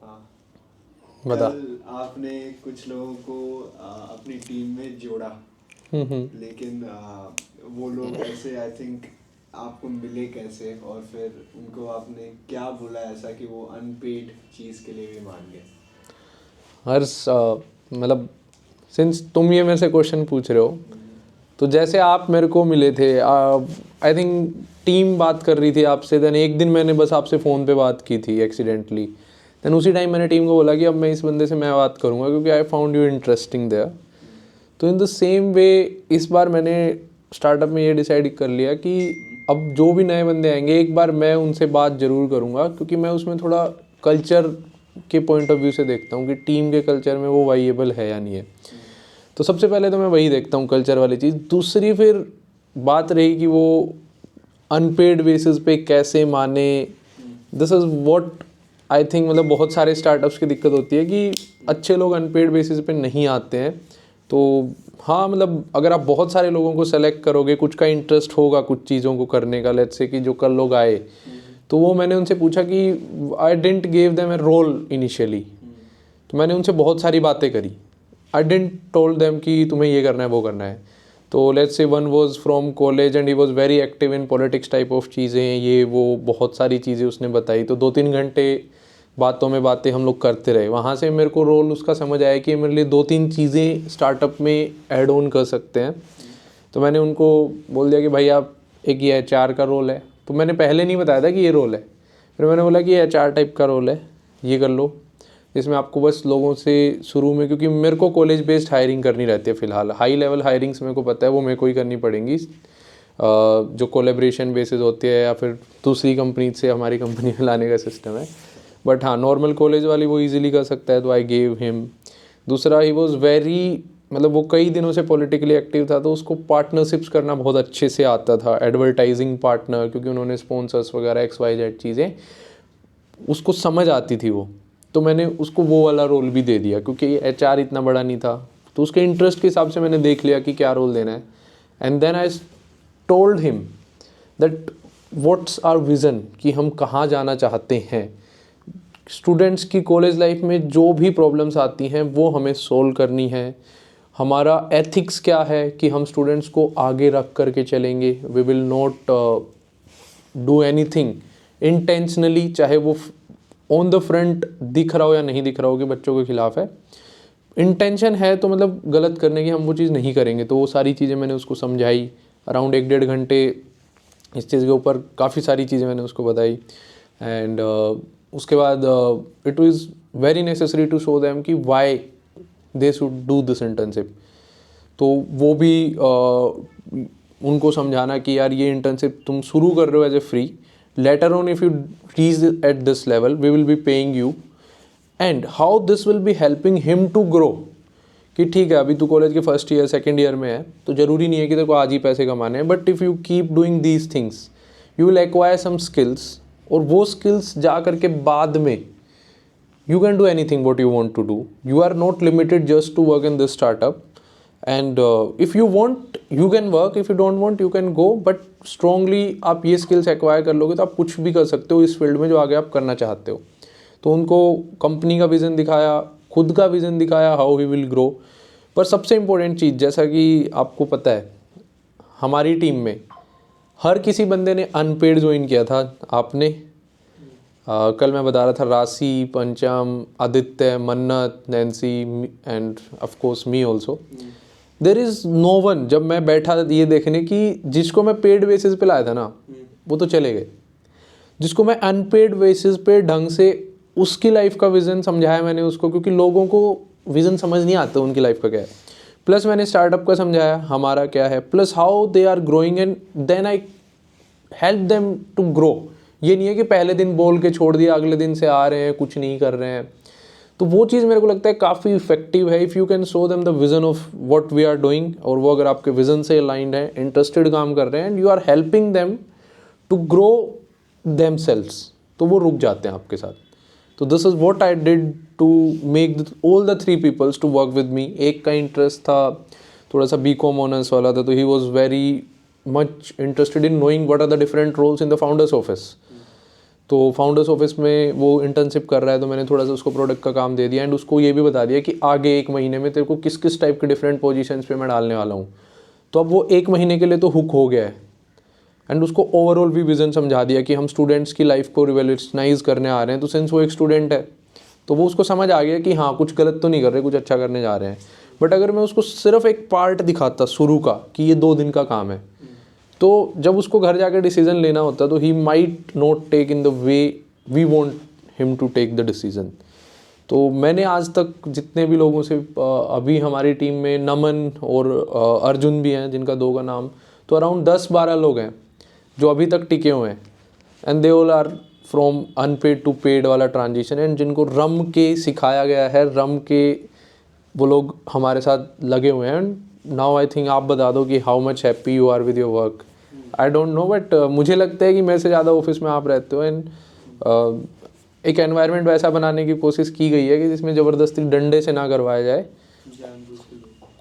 हाँ, बता। कल आपने कुछ लोगों को अपनी टीम में जोड़ा, लेकिन वो लोग ऐसे आई थिंक आपको मिले कैसे, और फिर उनको आपने क्या बोला ऐसा कि वो अनपेड चीज़ के लिए भी मान गए? हर्ष, मतलब सिंस तुम ये मेरे से क्वेश्चन पूछ रहे हो, तो जैसे आप मेरे को मिले थे, आई थिंक टीम बात कर रही थी आपसे, देन एक दिन मैंने बस आपसे फ़ोन पे बात की थी एक्सीडेंटली, देन उसी टाइम मैंने टीम को बोला कि अब मैं इस बंदे से मैं बात करूँगा क्योंकि I found you interesting there. तो इन द सेम वे इस बार मैंने स्टार्टअप में ये डिसाइड कर लिया कि अब जो भी नए बंदे आएंगे एक बार मैं उनसे बात ज़रूर करूँगा, क्योंकि मैं उसमें थोड़ा कल्चर के पॉइंट ऑफ व्यू से देखता हूँ कि टीम के कल्चर में वो वाइएबल है या नहीं है। तो सबसे पहले तो मैं वही देखता हूँ, कल्चर वाली चीज़। दूसरी फिर बात रही कि वो अनपेड बेसिस पे कैसे माने, this is what I think, मतलब बहुत सारे स्टार्टअप्स की दिक्कत होती है कि अच्छे लोग अनपेड बेसिस पे नहीं आते हैं। तो हाँ, मतलब अगर आप बहुत सारे लोगों को सेलेक्ट करोगे, कुछ का इंटरेस्ट होगा कुछ चीज़ों को करने का, लेट्स से कि जो कल लोग आए, तो वो मैंने उनसे पूछा कि I didn't give them a role initially. तो मैंने उनसे बहुत सारी बातें करी, आई डिडंट टोल्ड देम कि तुम्हें ये करना है वो करना है। तो let's say one was from college and he was very active in politics type of चीज़ें, ये वो बहुत सारी चीज़ें उसने बताई। तो 2-3 घंटे बातों में बातें हम लोग करते रहे। वहाँ से मेरे को रोल उसका समझ आया कि मेरे लिए 2-3 चीज़ें स्टार्टअप में ऐड ऑन कर सकते हैं। तो मैंने उनको बोल दिया कि भाई आप, एक ये HR का रोल है। तो मैंने पहले नहीं बताया था कि ये रोल है, फिर मैंने बोला कि ये HR टाइप का रोल है, ये कर लो। इसमें आपको बस लोगों से शुरू में, क्योंकि मेरे को कॉलेज बेस्ड हायरिंग करनी रहती है फ़िलहाल, हाई लेवल हायरिंग्स मेरे को पता है वो मेरे को ही करनी पड़ेंगी, जो कोलेब्रेशन बेसिस होती है या फिर दूसरी कंपनी से हमारी कंपनी में लाने का सिस्टम है। बट हाँ, नॉर्मल कॉलेज वाली वो इजीली कर सकता है, तो आई गेव हिम। दूसरा, ही वॉज वेरी, मतलब वो कई दिनों से पॉलिटिकली एक्टिव था, तो उसको पार्टनरशिप्स करना बहुत अच्छे से आता था, एडवर्टाइजिंग पार्टनर, क्योंकि उन्होंने स्पॉन्सर्स वगैरह XYZ चीज़ें उसको समझ आती थी वो। तो मैंने उसको वो वाला रोल भी दे दिया, क्योंकि HR इतना बड़ा नहीं था, तो उसके इंटरेस्ट के हिसाब से मैंने देख लिया कि क्या रोल देना है। And then I told him that what's our vision, कि हम कहाँ जाना चाहते हैं। स्टूडेंट्स की कॉलेज लाइफ में जो भी प्रॉब्लम्स आती हैं वो हमें सोल्व करनी है। हमारा एथिक्स क्या है कि हम स्टूडेंट्स को आगे रख करके चलेंगे, we will not do anything intentionally, चाहे वो ऑन द फ्रंट दिख रहा हो या नहीं दिख रहा हो कि बच्चों के खिलाफ है। इंटेंशन है तो मतलब गलत करने की, हम वो चीज़ नहीं करेंगे। तो वो सारी चीज़ें मैंने उसको समझाई, अराउंड 1-1.5 घंटे इस चीज़ के ऊपर काफ़ी सारी चीज़ें मैंने उसको बताई। एंड उसके बाद it is very necessary to show them कि why they should do this internship. तो वो भी उनको समझाना कि यार ये इंटर्नशिप तुम शुरू कर रहे हो as a free, later on if you reach at this level we will be paying you, and how this will be helping him to grow. कि ठीक है, अभी तू कॉलेज के फर्स्ट ईयर सेकेंड ईयर में है, तो ज़रूरी नहीं है कि तेरे को आज ही पैसे कमाने हैं, but if you keep doing these things you will acquire some skills, और वो स्किल्स जा करके बाद में you can do anything what you want to do. You are not limited just to work in this startup, and if you want you can work, if you don't want you can go, but strongly आप ये skills acquire कर लोगे तो आप कुछ भी कर सकते हो इस फील्ड में जो आगे आप करना चाहते हो। तो उनको कंपनी का विज़न दिखाया, खुद का विज़न दिखाया, हाउ ही विल ग्रो। पर सबसे इम्पोर्टेंट चीज़, जैसा कि आपको पता है, हमारी टीम में हर किसी बंदे ने अनपेड ज्वाइन किया था। आपने कल मैं बता रहा था, राशि, Pancham, Aditya, Mannat, Nancy and of course me also. There is no one, जब मैं बैठा ये देखने कि जिसको मैं पेड बेसिस पे लाया था ना वो तो चले गए, जिसको मैं अनपेड बेसिस पे ढंग से उसकी लाइफ का विज़न समझाया मैंने उसको, क्योंकि लोगों को विज़न समझ नहीं आता उनकी लाइफ का क्या है। प्लस मैंने स्टार्टअप का समझाया हमारा क्या है, plus how they are growing, and then I help them to grow. ये नहीं है कि पहले दिन बोल के छोड़ दिया, अगले दिन से आ रहे हैं कुछ नहीं कर रहे हैं। तो वो चीज़ मेरे को लगता है काफ़ी इफेक्टिव है, if you can show them the vision of what we are doing, और वो अगर आपके विजन से अलाइंड है, इंटरेस्टेड काम कर रहे हैं, and you are helping them to grow themselves, तो वो रुक जाते हैं आपके साथ। तो this is what I did to make all the 3 peoples to work with me. एक का इंटरेस्ट था थोड़ा सा BCom ऑनर्स वाला था, तो he was very much interested in knowing what are the different roles in the founders office. तो founders office में वो इंटर्नशिप कर रहा है, तो मैंने थोड़ा सा उसको प्रोडक्ट का काम दे दिया एंड उसको ये भी बता दिया कि आगे 1 महीने में तेरे को किस किस टाइप के डिफरेंट पोजीशंस पे मैं डालने वाला हूँ। तो अब वो 1 महीने के लिए तो हुक हो गया है एंड उसको ओवरऑल भी विज़न समझा दिया कि हम स्टूडेंट्स की लाइफ को रिवोल्यूशनाइज करने आ रहे हैं। तो सिंस वो एक स्टूडेंट है तो वो उसको समझ आ गया कि हाँ कुछ गलत तो नहीं कर रहे, कुछ अच्छा करने जा रहे हैं। बट अगर मैं उसको सिर्फ एक पार्ट दिखाता शुरू का कि ये 2 दिन का काम है, तो जब उसको घर जाकर डिसीजन लेना होता तो he might not take in the way we want him to take the decision. तो मैंने आज तक जितने भी लोगों से अभी हमारी टीम में नमन और अर्जुन भी हैं जिनका 2 का नाम, तो अराउंड 10-12 लोग हैं जो अभी तक टिके हुए हैं and they all are from unpaid to paid वाला ट्रांजिशन एंड जिनको रम के सिखाया गया है, रम के वो लोग हमारे साथ लगे हुए हैं। नाउ आई थिंक आप बता दो कि how much happy you are with your work. I don't know but मुझे लगता है कि मेरे से ज़्यादा ऑफिस में आप रहते हो एंड एक एनवायरनमेंट वैसा बनाने की कोशिश की गई है कि जिसमें ज़बरदस्ती डंडे से ना करवाया जाए,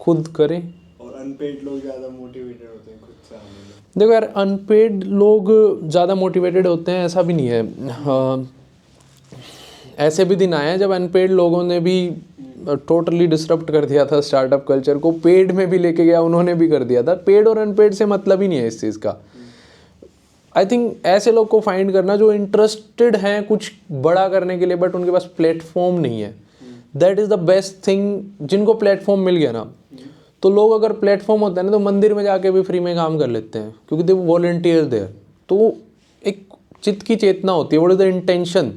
खुद करें। और अनपेड लोग ज़्यादा मोटिवेटेड होते हैं खुद से आने में। देखो यार, अनपेड लोग ज़्यादा मोटिवेटेड होते हैं ऐसा भी नहीं है। ऐसे भी दिन आए हैं जब अनपेड लोगों ने भी टोटली डिसरप्ट कर दिया था स्टार्टअप कल्चर को, पेड में भी लेके गया उन्होंने भी कर दिया था। पेड और अनपेड से मतलब ही नहीं है इस चीज़ का। आई थिंक ऐसे लोग को फाइंड करना जो इंटरेस्टेड हैं कुछ बड़ा करने के लिए बट उनके पास प्लेटफॉर्म नहीं है, that is the best thing. जिनको प्लेटफॉर्म मिल गया ना, तो लोग अगर प्लेटफॉर्म होता है ना तो मंदिर में जाके भी फ्री में काम कर लेते हैं क्योंकि दे वॉलंटियर देयर। तो एक चित्त की चेतना होती है, what is the intention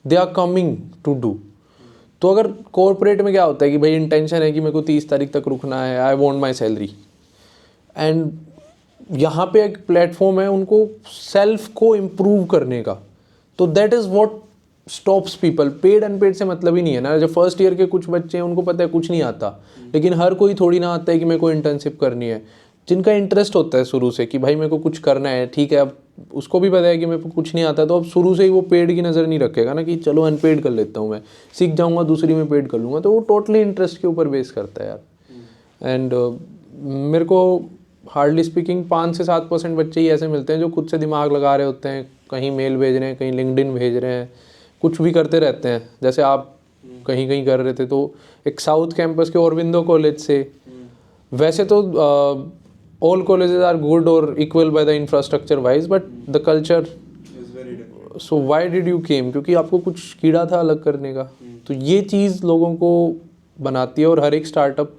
they are coming to do. तो अगर कॉर्पोरेट में क्या होता है कि भाई इंटेंशन है कि मेरे को 30 तारीख तक रुकना है, I want my salary, and यहाँ पे एक प्लेटफॉर्म है उनको सेल्फ को इम्प्रूव करने का, तो that is what stops people. Paid unpaid से मतलब ही नहीं है ना। जब फर्स्ट ईयर के कुछ बच्चे हैं उनको पता है कुछ नहीं आता, लेकिन हर कोई थोड़ी ना आता है कि मेरे को इंटर्नशिप करनी है। जिनका इंटरेस्ट होता है शुरू से कि भाई मेरे को कुछ करना है, ठीक है, अब उसको भी पता है कि मेरे को कुछ नहीं आता, तो अब शुरू से ही वो पेड की नज़र नहीं रखेगा ना कि चलो अनपेड कर लेता हूँ, मैं सीख जाऊँगा दूसरी में पेड कर लूँगा। तो वो टोटली इंटरेस्ट के ऊपर बेस करता है यार। एंड मेरे को हार्डली स्पीकिंग 5 से 7% बच्चे ही ऐसे मिलते हैं जो खुद से दिमाग लगा रहे होते हैं, कहीं मेल भेज रहे हैं, कहीं लिंक्डइन भेज रहे हैं, कुछ भी करते रहते हैं। जैसे आप कहीं कहीं कर रहे थे, तो एक साउथ कैंपस के औरबिंदो कॉलेज से, वैसे तो ऑल कॉलेजेस आर गुड और equal by the infrastructure wise but the culture, so why did you came, क्योंकि आपको कुछ कीड़ा था अलग करने का। तो ये चीज़ लोगों को बनाती है। और हर एक स्टार्टअप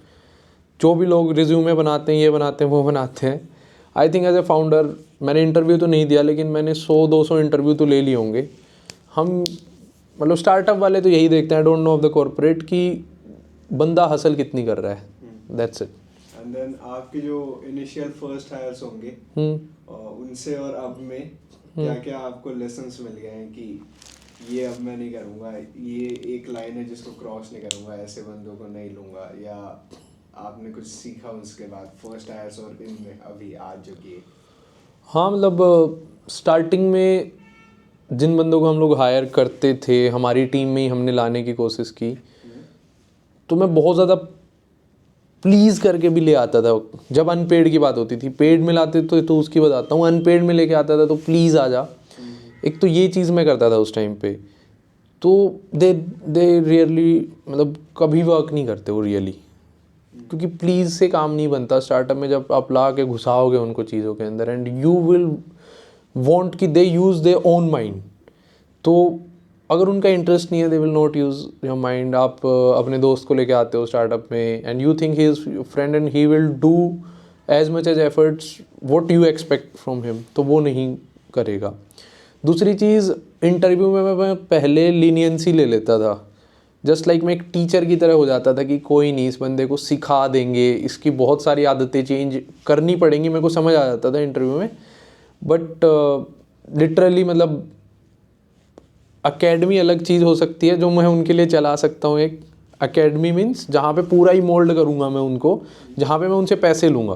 जो भी लोग रिज्यूमे बनाते हैं, ये बनाते हैं, वो बनाते हैं। I think as a founder मैंने इंटरव्यू तो नहीं दिया, लेकिन मैंने 100-200 इंटरव्यू तो ले लिए होंगे। हम मतलब स्टार्टअप वाले तो यही देखते हैं, don't know of the corporate, कि बंदा हसल कितनी कर रहा है, दैट्स इट। एंड देन आपके जो इनिशियल फर्स्ट हायर्स होंगे उनसे और अब में क्या क्या आपको लेसन्स मिल गए हैं कि ये अब मैं नहीं करूँगा, ये एक लाइन है जिसको क्रॉस नहीं करूँगा, ऐसे बंदों को नहीं लूँगा, या आपने कुछ सीखा उसके बाद फर्स्ट हायर्स और इनमें अभी आज जो किए? हाँ, मतलब स्टार्टिंग में जिन बंदों को हम लोग हायर करते थे हमारी टीम में ही हमने लाने की कोशिश की, तो मैं बहुत ज़्यादा प्लीज़ करके भी ले आता था। जब अनपेड की बात होती थी, पेड में लाते तो उसकी बताता हूँ, अनपेड में लेके आता था तो प्लीज़ आ जा। एक तो ये चीज़ मैं करता था उस टाइम पे। तो दे रियली मतलब कभी वर्क नहीं करते वो रियली, क्योंकि प्लीज़ से काम नहीं बनता स्टार्टअप में। जब आप ला के घुसाओगे उनको चीज़ों के अंदर एंड यू विल वांट कि they use their own mind, तो अगर उनका इंटरेस्ट नहीं है they will not use your mind. आप अपने दोस्त को लेके आते हो स्टार्टअप में and you think he is friend and he will do as much as efforts what you expect from him, तो वो नहीं करेगा। दूसरी चीज़, इंटरव्यू में मैं पहले लीनियंसी ले लेता था, जस्ट लाइक मैं एक टीचर की तरह हो जाता था कि कोई नहीं, इस बंदे को सिखा देंगे, इसकी बहुत सारी आदतें चेंज करनी पड़ेंगी, मेरे को समझ आ जाता था इंटरव्यू में। बट लिटरली मतलब अकेडमी अलग चीज़ हो सकती है जो मैं उनके लिए चला सकता हूँ। एक अकेडमी मीन्स जहाँ पे पूरा ही मोल्ड करूँगा मैं उनको, जहाँ पे मैं उनसे पैसे लूँगा,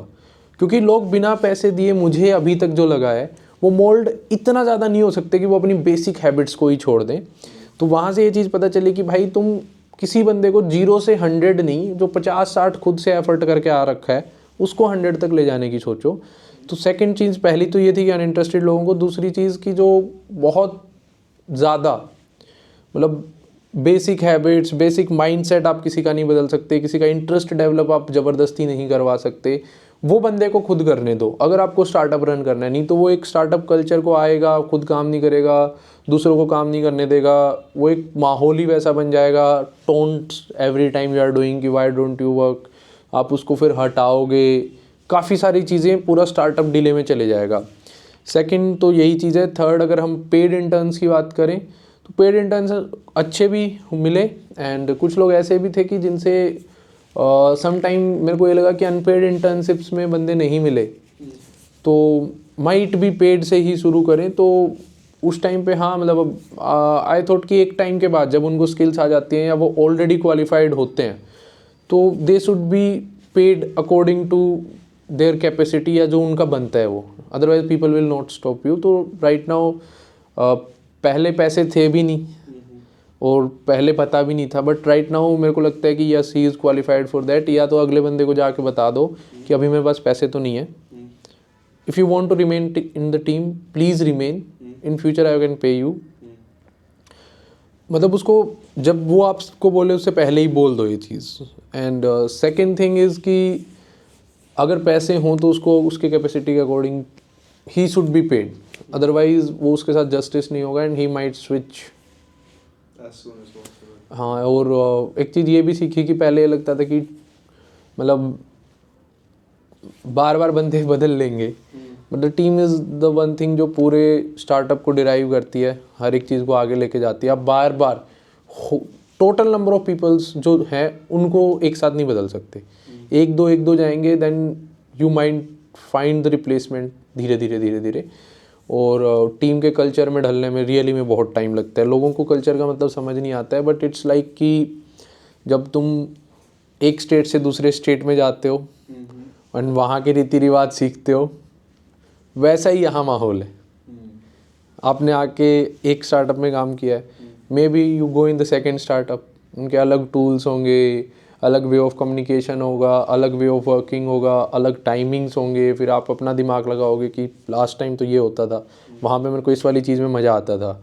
क्योंकि लोग बिना पैसे दिए मुझे अभी तक जो लगा है वो मोल्ड इतना ज़्यादा नहीं हो सकते कि वो अपनी बेसिक हैबिट्स को ही छोड़ दें। तो वहाँ से ये चीज़ पता चली कि भाई तुम किसी बंदे को 0 से 100 नहीं, जो 50-60 खुद से एफर्ट करके आ रखा है उसको 100 तक ले जाने की सोचो। तो सेकंड चीज़, पहली तो ये थी कि अनइंटरेस्टेड लोगों को। दूसरी चीज़ की जो बहुत ज़्यादा, मतलब बेसिक हैबिट्स, बेसिक माइंडसेट आप किसी का नहीं बदल सकते, किसी का इंटरेस्ट डेवलप आप ज़बरदस्ती नहीं करवा सकते, वो बंदे को खुद करने दो अगर आपको स्टार्टअप रन करना है। नहीं तो वो एक स्टार्टअप कल्चर को आएगा, खुद काम नहीं करेगा, दूसरों को काम नहीं करने देगा, वो एक माहौल ही वैसा बन जाएगा, taunt every time you are doing कि वाई डोंट यू वर्क, आप उसको फिर हटाओगे, काफ़ी सारी चीज़ें, पूरा स्टार्टअप डिले में चले जाएगा। सेकंड तो यही चीज़ है। थर्ड, अगर हम पेड इंटर्न्स की बात करें तो पेड इंटर्न्स अच्छे भी मिले, एंड कुछ लोग ऐसे भी थे कि जिनसे सम टाइम मेरे को ये लगा कि अनपेड इंटर्नशिप्स में बंदे नहीं मिले, तो माइट भी पेड से ही शुरू करें। तो उस टाइम पे हाँ, मतलब आई थॉट कि एक टाइम के बाद जब उनको स्किल्स आ जाती हैं या वो ऑलरेडी क्वालिफाइड होते हैं तो they should be paid according to their capacity, या जो उनका बनता है वो, otherwise people will not stop you. तो राइट नाउ पहले पैसे थे भी नहीं और पहले पता भी नहीं था, बट राइट नाउ मेरे को लगता है कि yes he is qualified for that. या तो अगले बंदे को जाके बता दो कि अभी मेरे पास पैसे तो नहीं है, if you want to remain in the team please remain, in future I can pay you. मतलब उसको जब वो आपको बोले उससे पहले ही बोल दो ये चीज़। एंड सेकेंड थिंग इज़ कि अगर पैसे हों तो उसको उसके कैपेसिटी के according he should be paid, otherwise वो उसके साथ जस्टिस नहीं होगा and he might switch. as soon as possible। हाँ, और एक चीज़ ये भी सीखी कि पहले ये लगता था कि मतलब बार बार बंदे बदल लेंगे, but the team is the one thing जो पूरे स्टार्टअप को डिराइव करती है, हर एक चीज़ को आगे लेके जाती है। आप बार बार टोटल नंबर ऑफ पीपल्स जो हैं उनको एक साथ नहीं बदल सकते, एक दो जाएंगे, then you might find the replacement धीरे धीरे धीरे धीरे। और टीम के कल्चर में ढलने में रियली में बहुत टाइम लगता है। लोगों को कल्चर का मतलब समझ नहीं आता है, बट इट्स लाइक कि जब तुम एक स्टेट से दूसरे स्टेट में जाते हो और वहाँ के रीति रिवाज सीखते हो, वैसा ही यहाँ माहौल है। आपने आके एक स्टार्टअप में काम किया है, may be you go in the second startup, उनके अलग टूल्स होंगे, अलग वे ऑफ कम्युनिकेशन होगा, अलग वे ऑफ वर्किंग होगा, अलग टाइमिंग्स होंगे, फिर आप अपना दिमाग लगाओगे कि लास्ट टाइम तो ये होता था, वहाँ पे मेरे को इस वाली चीज़ में मज़ा आता था,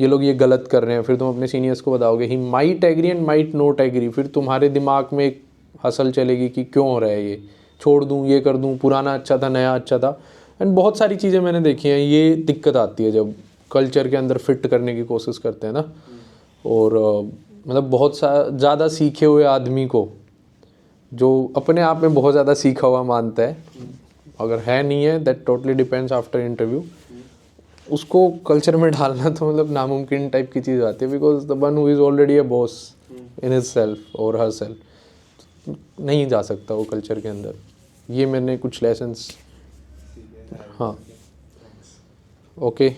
ये लोग ये गलत कर रहे हैं, फिर तुम अपने सीनियर्स को बताओगे, he might agree and might not agree, फिर तुम्हारे दिमाग में एक हसल चलेगी कि क्यों हो रहा है ये, छोड़ दूँ, ये कर दूँ, पुराना अच्छा था, नया अच्छा था। एंड बहुत सारी चीज़ें मैंने देखी हैं, ये दिक्कत आती है जब कल्चर के अंदर फिट करने की कोशिश करते हैं ना। और मतलब बहुत ज़्यादा सीखे हुए आदमी को, जो अपने आप में बहुत ज़्यादा सीखा हुआ मानता है, अगर है नहीं है, that totally depends after interview, उसको कल्चर में डालना तो मतलब नामुमकिन टाइप की चीज़ आती है, because the one who is already a boss in his self और हर सेल्फ नहीं जा सकता वो कल्चर के अंदर। ये मैंने कुछ लेसन्स, हाँ, ओके।